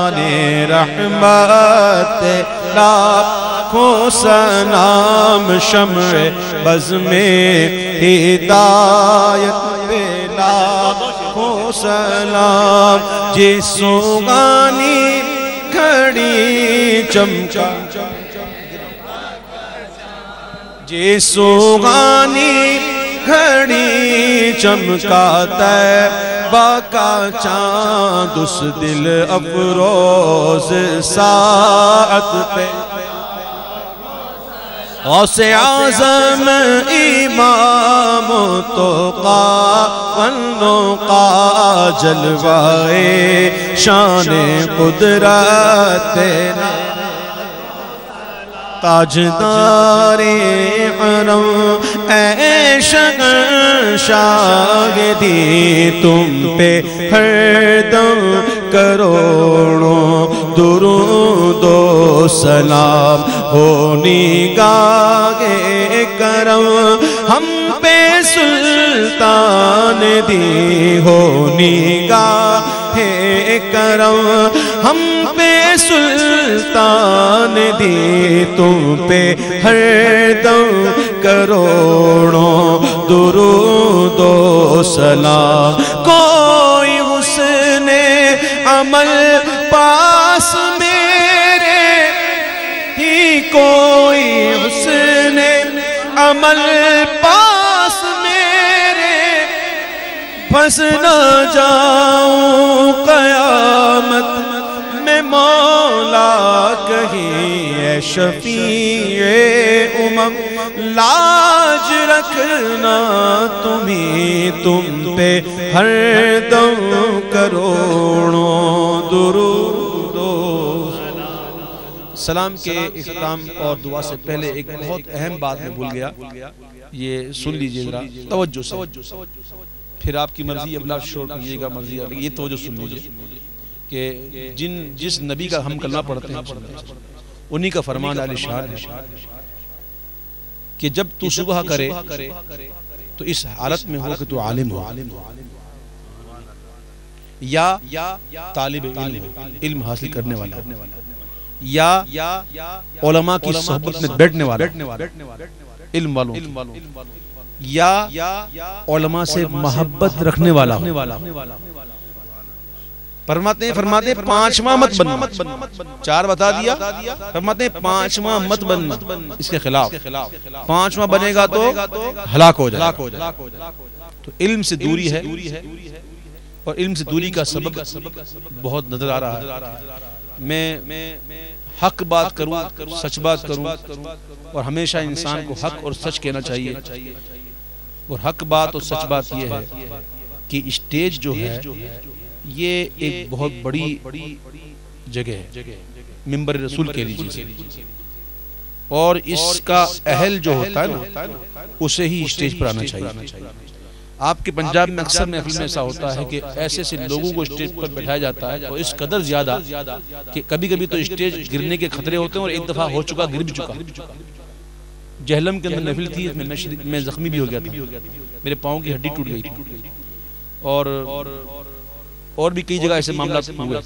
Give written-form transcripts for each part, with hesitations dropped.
جان رحمت لاکھوں سلام شمع بز میں ہدایت پہ لاکھوں سلام جی سوگانی گھڑی چمکا جی سوگانی گھڑی چمکاتا ہے باقا چاند اس دل افروز ساعت پہ غوث اعظم امام تقا والنقا جلوائے شان قدرت تاجدار حرم اے شہنشاہ دی تم پہ ہر دم کروڑوں درود و سلام ہو نگاہ کرم ہم پہ سلطان دی ہو نگاہ کرم ہم پہ سلطان دی تم پہ ہر دم کروڑوں درود و سلام کوئی حسن عمل پاس میرے ہی کوئی حسن عمل پاس میرے پھنس نہ جاؤں قیامت میں مولا کہیں اے شفیع امم لاج رکھنا تمہیں تم پہ ہر دم کروڑوں درود و سلام کے اختتام اور دعا سے پہلے ایک بہت اہم بات میں بھول گیا، یہ سن لیجئے ذرا توجہ سے، پھر آپ کی مرضی ابلا شور کیجئے گا، مرضی یہ توجہ سن لیجئے کہ جس نبی کا ہم کلمہ پڑھتے ہیں انہی کا فرمان عالی شان ہے کہ جب تو صبح کرے تو اس حالت میں ہو کہ تو عالم ہو یا طالب علم حاصل کرنے والا یا علماء کی صحبت میں بیٹھنے والا علم والوں یا علماء سے محبت رکھنے والا فرماتے ہیں پانچواں مت بننا، چار بتا دیا، فرماتے ہیں پانچواں مت بننا، اس کے خلاف پانچواں بنے گا تو ہلاک ہو جائے گا۔ تو علم سے دوری ہے اور علم سے دوری کا سبب بہت نظر آ رہا ہے۔ میں حق بات کروں، سچ بات کروں، اور ہمیشہ انسان کو حق اور سچ کہنا چاہیے، اور حق بات اور سچ بات یہ ہے کہ اسٹیج جو ہے یہ ایک بہت بڑی جگہ ہے، منبر رسول کہہ لیجیے، اور اس کا اہل جو ہوتا ہے نا اسے ہی اسٹیج پر آنا چاہیے۔ آپ کے پنجاب میں اکثر محفل میں ایسا ہوتا ہے کہ ایسے سے لوگوں کو اسٹیج پر بٹھایا جاتا ہے اور اس قدر زیادہ کہ کبھی کبھی تو اسٹیج گرنے کے خطرے ہوتے ہیں، اور ایک دفعہ ہو چکا، گر بھی چکا۔ جہلم کے اندر محفل تھی، میں زخمی بھی ہو گیا تھا، میرے پاؤں کی ہڈی ٹوٹ گئی تھی، اور بھی کئی جگہ ایسے معاملات ہوئے،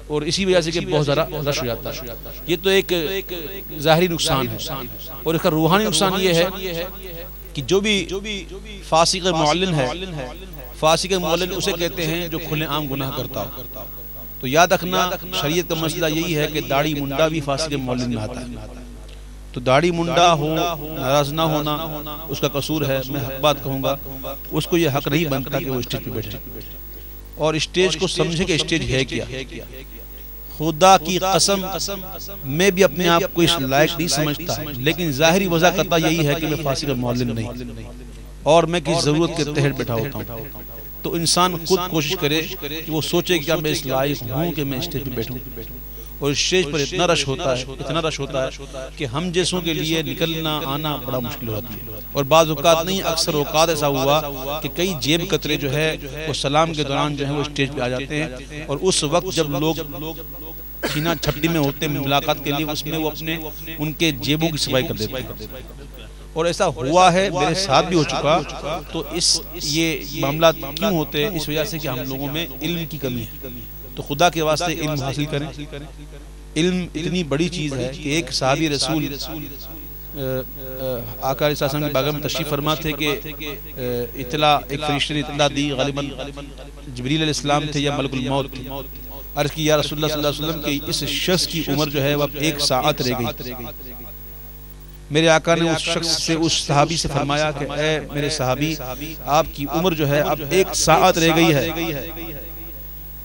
اور اسی وجہ سے کہ بہت زیادہ رش ہو جاتا ہے۔ یہ تو ایک ظاہری نقصان ہے، اور اس کا روحانی نقصان یہ ہے کہ جو بھی فاسق معلن ہے، فاسق معلن اسے کہتے ہیں جو کھلے عام گناہ کرتا ہو۔ تو یاد رکھنا شریعت کا مسئلہ یہی ہے کہ داڑھی منڈا بھی فاسق معلن میں آتا ہے۔ تو داڑھی منڈا ہو، ناراض نہ ہونا اس کا قصور ہے، میں حق بات کہوں گا، اس کو یہ حق نہیں بنتا کہ وہ اسٹیج پہ بیٹھے، اور اسٹیج کو سمجھے کہ اسٹیج ہے کیا۔ خدا کی قسم میں بھی اپنے آپ کو اس لائق نہیں سمجھتا، لیکن ظاہری وضع کرتا یہی ہے کہ میں فاسق معلن نہیں، اور میں کسی ضرورت کے تحت بیٹھا ہوتا ہوں۔ تو انسان خود کوشش کرے کہ وہ سوچے کہ کیا میں اس لائق ہوں کہ میں اسٹیج پہ بیٹھوں، اور اسٹیج پر اتنا رش ہوتا ہے کہ ہم جیسوں کے لیے نکلنا آنا بڑا مشکل ہوتی ہے، اور بعض اوقات نہیں، اکثر اوقات ایسا ہوا کہ کئی جیب کترے جو ہے وہ سلام کے دوران جو ہے وہ اسٹیج پہ آ جاتے ہیں، اور اس وقت جب لوگ چھینا چھپڑی میں ہوتے ہیں ملاقات کے لیے، اس میں وہ ان کے جیبوں کی صفائی کر دیتے ہیں، اور ایسا ہوا ہے، میرے ساتھ بھی ہو چکا۔ تو یہ معاملات کیوں ہوتے ہیں؟ اس وجہ سے کہ ہم لوگوں میں علم کی کمی ہے، تو خدا کے واسطے علم حاصل کریں. علم اتنی بڑی چیز ہے کہ ایک صحابی رسول آقا علیہ السلام کی بارگاہ میں تشریف فرما تھے کہ اطلاع ایک فرشتے نے اطلاع دی، غالباً جبریل علیہ السلام تھے یا ملک الموت تھے. عرض کی یا رسول اللہ صلی اللہ علیہ وسلم کہ اس شخص کی عمر جو ہے وہ اب 1 ساعت رہ گئی. میرے آقا نے اس شخص سے، اس صحابی سے فرمایا کہ اے میرے صحابی، آپ کی عمر جو ہے اب 1 ساعت رہ گئی ہے.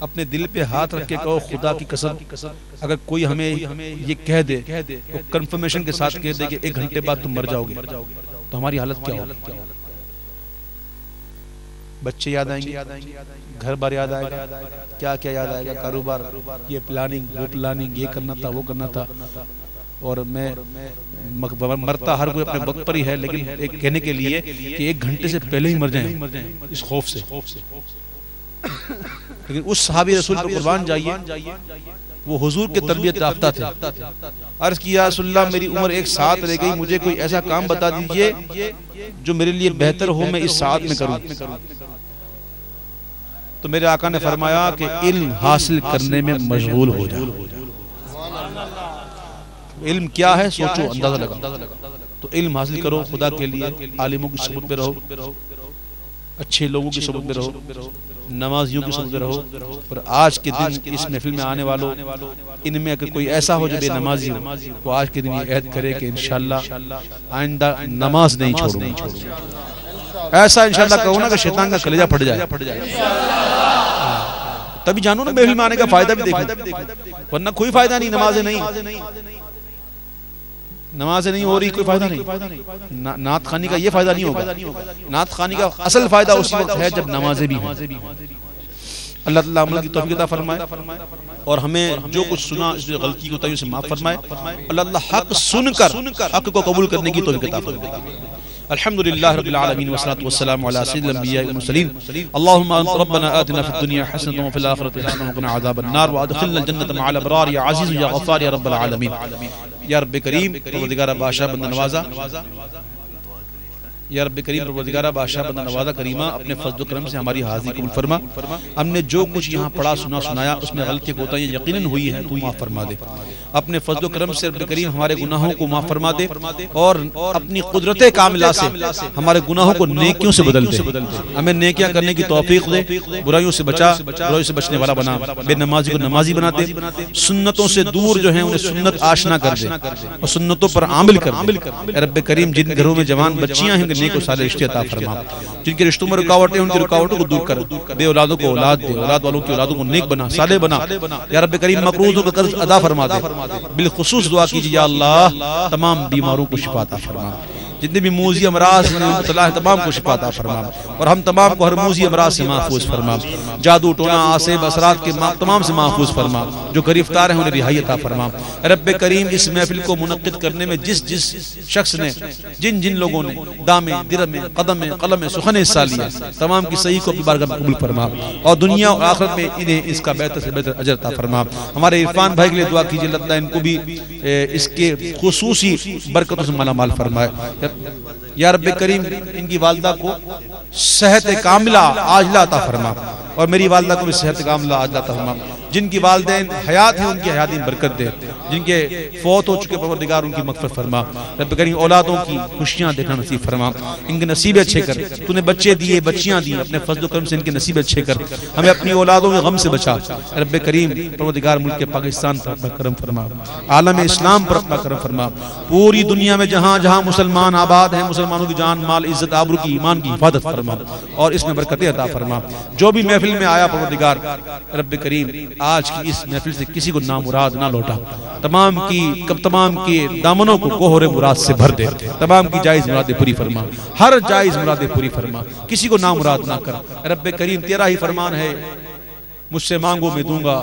اپنے دل پہ ہاتھ رکھ کے کہو خدا کی قسم اگر کوئی ہمیں یہ کہہ دے تو کنفرمیشن کے ساتھ کہہ دے کہ 1 گھنٹے بعد تم مر جاؤ گے، تو ہماری حالت کیا ہوگی؟ بچے یاد آئیں گے، گھر بار یاد آئے گا، کیا کیا یاد آئے گا، کاروبار، یہ پلاننگ وہ پلاننگ، یہ کرنا تھا وہ کرنا تھا. اور میں مرتا ہر کوئی اپنے وقت پر ہی ہے، لیکن ایک کہنے کے لیے کہ 1 گھنٹے سے پہلے ہی مر جائیں اس خوف سے. لیکن اس صحابی رسول پر قربان جائیے، وہ حضور کے تربیت یافتہ تھے. عرض کیا رسول اللہ میری عمر 1 ساعت رہ گئی، مجھے کوئی ایسا کام بتا دیجئے جو میرے لیے بہتر ہو، میں اس ساعت میں کروں. تو میرے آقا نے فرمایا کہ علم حاصل کرنے میں مشغول ہو جاؤ. علم کیا ہے سوچو، اندازہ لگا. تو علم حاصل کرو، خدا کے لیے عالموں کی صحبت میں رہو، اچھے لوگوں کی صحبت میں رہو، نمازیوں کی صحبت میں رہو. اور آج کے دن اس محفل میں آنے والوں، ان میں اگر کوئی ایسا ہو جو بے نمازی ہو، وہ آج کے دن یہ عہد کرے کہ انشاءاللہ آئندہ نماز نہیں چھوڑوں گا. ایسا انشاءاللہ کہو نا کہ شیطان کا کلیجہ پھٹ جائے. تبھی جانو نا محفل میں آنے کا فائدہ بھی دیکھو، ورنہ کوئی فائدہ نہیں. نمازیں نہیں ہو رہی، کوئی فائدہ نہیں. نعت خوانی کا یہ فائدہ نہیں ہوگا. نعت خوانی کا اصل فائدہ اسی وقت ہے جب نمازیں بھی ہیں. اللہ تعالیٰ عمل کی توفیق عطا فرمائے اور ہمیں جو کچھ سنا اس میں غلطی کو تائیوں سے معاف فرمائے. اللہ تعالیٰ حق سن کر حق کو قبول کرنے کی توفیق عطا فرمائے. الحمدللہ رب العالمین والصلاة والسلام علی سید الانبیاء والمرسلین. اللہم ربنا آتنا فی الدنیا حسنة وفی الآخرة حسنة وقنا عذاب النار وادخلنا الجنة مع الابرار یا عزیز یا غفار یا رب العالمین. یا رب کریم پروردگارہ بادشاہ بندہ نوازا، یا رب کریم پروردگارہ بادشاہ بندہ نوازا کریمہ اپنے فضل و کرم سے ہماری حاضری قبول فرما. ہم نے جو کچھ یہاں پڑھا سنایا اس میں غلطی کوتاہیاں یقیناً ہوئی ہیں، تو معاف فرما دے. اپنے فضل و کرم سے رب کریم ہمارے گناہوں کو معاف فرما دے اور اپنی قدرت کاملہ سے ہمارے گناہوں کو نیکیوں سے بدل دے. ہمیں نیکیاں کرنے کی توفیق دے، برائیوں سے بچا، برائیوں سے بچنے والا بنا، بے نمازی کو نمازی بنا دے، سنتوں سے دور جو ہیں انہیں سنت آشنا کر دے اور سنتوں پر عامل کر دے. رب کریم جن گھروں میں جوان بچیاں ہیں نیک و صالح رشتے عطا فرما. جن کے رشتوں میں رکاوٹیں ان کی رکاوٹوں کو دور کر، بے اولادوں کو اولاد دے، اولاد والوں کی اولادوں کو نیک بنا، صالح بنا. یا رب کریم مقروضوں کا قرض ادا فرما دے. بالخصوص دعا کیجیے یا اللہ تمام بیماروں کو شفا عطا فرما. جتنے بھی موذی امراض میں مبتلا ہیں تمام کو شفا عطا فرما اور ہم تمام کو ہر موذی امراض سے محفوظ فرما. جادو ٹونا آسیب اثرات کے تمام سے محفوظ فرما. جو گرفتار ہیں انہیں رہائی عطا فرما. رب کریم اس محفل کو منعقد کرنے میں جس شخص نے، جن لوگوں نے دامے درمے قدمے قلم سخن حصہ لیا، تمام کی صحیح کو اپنی بارگاہ میں قبول فرما اور دنیا اور آخرت میں انہیں اس کا بہتر سے بہتر اجر عطا فرما. ہمارے عرفان بھائی کے لیے دعا کیجیے اللہ ان کو بھی اس کے خصوصی برکتوں سے مالا مال فرمائے. یا رب کریم ان کی والدہ کو صحت کاملہ عاجلہ عطا فرما اور میری والدہ کو بھی صحت کاملہ عاجلہ عطا فرما. جن کی والدین حیات ہیں ان کی حیات میں برکت دے، جن کے فوت ہو چکے پروردگار ان کی مغفرت فرما. رب کریم اولادوں کی خوشیاں دیکھنا نصیب فرما، ان کے نصیب اچھے کر. تو نے بچے دیے، بچیاں دی، اپنے فضل و کرم سے ان کے نصیب اچھے کر. ہمیں اپنی اولادوں کے غم سے بچا. رب کریم پروردگار ملک پاکستان پر اپنا کرم فرما، عالم اسلام پر اپنا کرم فرما. پوری دنیا میں جہاں جہاں مسلمان آباد ہیں مسلمانوں کی جان مال عزت آبرو کی ایمان کی حفاظت فرما اور اس میں برکتیں عطا فرما. جو بھی محفل میں آیا پروردگار رب کریم آج کی اس محفل سے کسی کو نامراد نہ لوٹا. تمام کی دامنوں کو گوہر مراد سے بھر دے. تمام کی جائز مرادیں پوری فرما، ہر جائز مرادیں پوری فرما، کسی کو نامراد نہ کر. رب کریم تیرا ہی فرمان ہے مجھ سے مانگو میں دوں گا،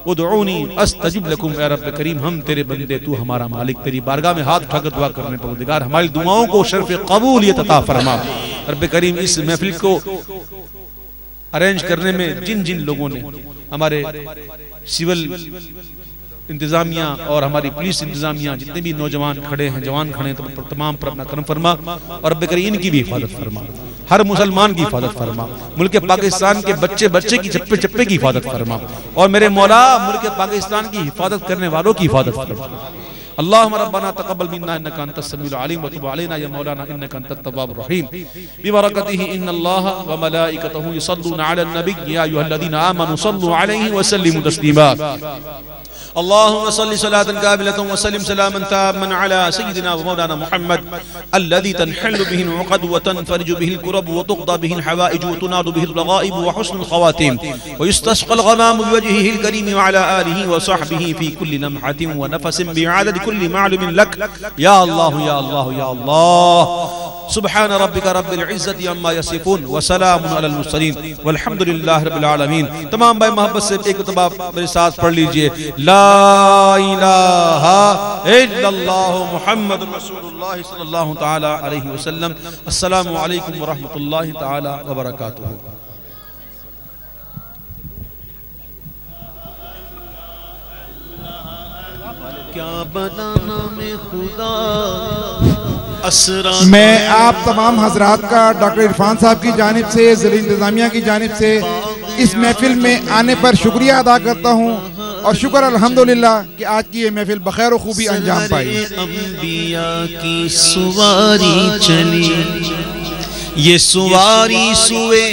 ادعونی استجب لکم. اے رب کریم ہم تیرے بندے، تو ہمارا مالک، تیری بارگاہ میں ہاتھ اٹھا کر دعا کرنے پروردگار ہماری دعاؤں کو شرف قبولیت عطا فرما. رب کریم اس محفل کو ارینج کرنے میں جن لوگوں نے، ہمارے سول انتظامیہ اور ہماری پولیس انتظامیہ جتنے بھی نوجوان کھڑے ہیں جوان کھڑے ہیں تمام پر اپنا کرم فرما اور رب کریم ان کی بھی حفاظت فرما. ہر مسلمان کی حفاظت فرما، ملک پاکستان کے بچے بچے کی چپے چپے کی حفاظت فرما، اور میرے مولا ملک پاکستان کی حفاظت کرنے والوں کی حفاظت فرما۔ اللهم ربنا تقبل منا انك انت السميع العليم وتب علينا يا مولانا انك انت التواب الرحيم ببركته ان الله وملائكته يصلون على النبي يا ايها الذين امنوا صلوا عليه وسلموا تسليما اللهم صل صلاة كاملة وسلم سلاما تاما على سيدنا ومولانا محمد الذي تنحل به العقد وتنفرج به الكرب وتقضى به الحوائج وتنال به الرغائب وحسن الخواتيم ويستسقى الغمام بوجهه الكريم وعلى آله وصحبه في كل لمحة ونفس بعدد كل معلوم لك يا الله يا الله يا الله سبحان ربك رب العزة عما يصفون وسلام على المرسلين والحمد لله رب العالمين۔ تمام بھائی محبت سے ایک مرتبہ میرے ساتھ پڑھ لیجئے، لا الہ الا اللہ محمد رسول اللہ صلی اللہ تعالی علیہ وسلم۔ السلام علیکم ورحمۃ اللہ تعالی وبرکاتہ۔ کیا بنانا میں خدا میں آپ تمام حضرات کا ڈاکٹر عرفان صاحب کی جانب سے، ضلع انتظامیہ کی جانب سے اس محفل میں آنے پر شکریہ ادا کرتا ہوں، اور شکر الحمدللہ کہ آج کی یہ محفل بخیر و خوبی انجام پائی۔ انبیاء کی سواری چلی، یہ سواری سوئے